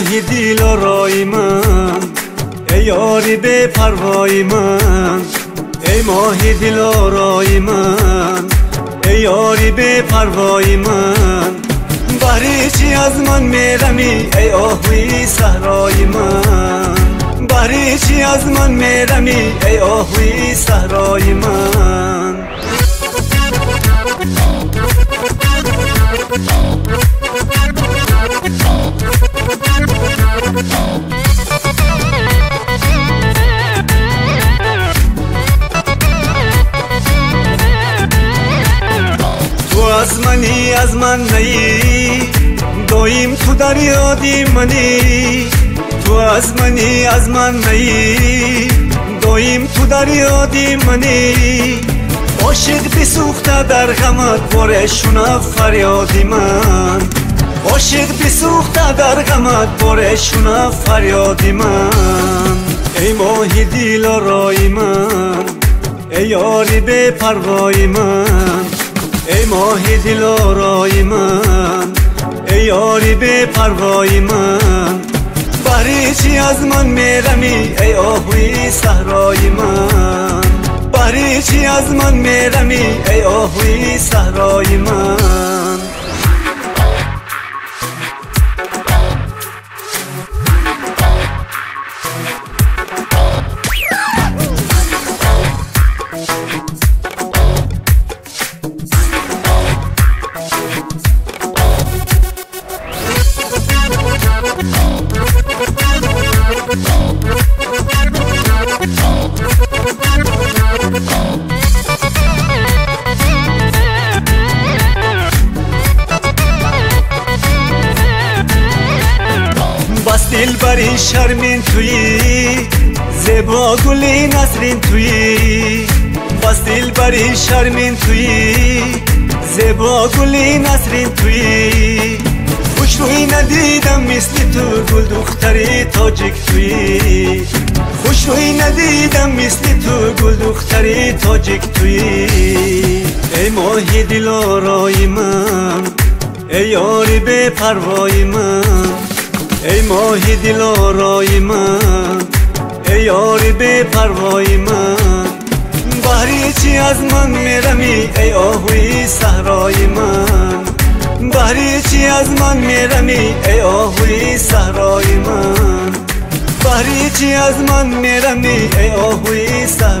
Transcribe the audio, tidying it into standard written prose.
ماهی دل آرای من، ای یاری به پروای من، ای ماهی دل آرای من، ای یاری به پروای من. بهری چی از من میرمی ای آهوی صحرای من، بهری چی از من میرمی ای آهوی صحرای من. تو از منی از من نی، دایم تو در یادی منی. تو از منی از من نی، دایم تو در یادی منی. عاشق بسوخته در غمت بارشونه فریادی من، عاشق بسوخته در غمت بارشونه فریادی من. ای ماهی دل آرای من، ای یاری به پروای من، ای ماهی دل آرای من، ای یاری به پروای من. بهری چی از من میرمی ای آهوی صحرای من، بهری چی از من میرمی ای آهوی صحرای من. بس دل بری شرمین تویی، زیبا گلی نسرین تویی. بس دل بری شرمین تویی، زیبا گلی نسرین تویی. خوش روی ندیدم مثل تو گل دختری تاجیک تویی، خوش روی ندیدم مثل تو گل دختری تاجیک تویی. ای ماهی دل آرای من، ای یاری به پروای من، ای ماهی دل آرای من، ای یاری به پروای من. بهری چی از من میرمی ای آهوی صحرای من، بهری چی از من میرمی ای آهوی صحرای من، بهری چی از من میرمی ای آهوی صحرای من.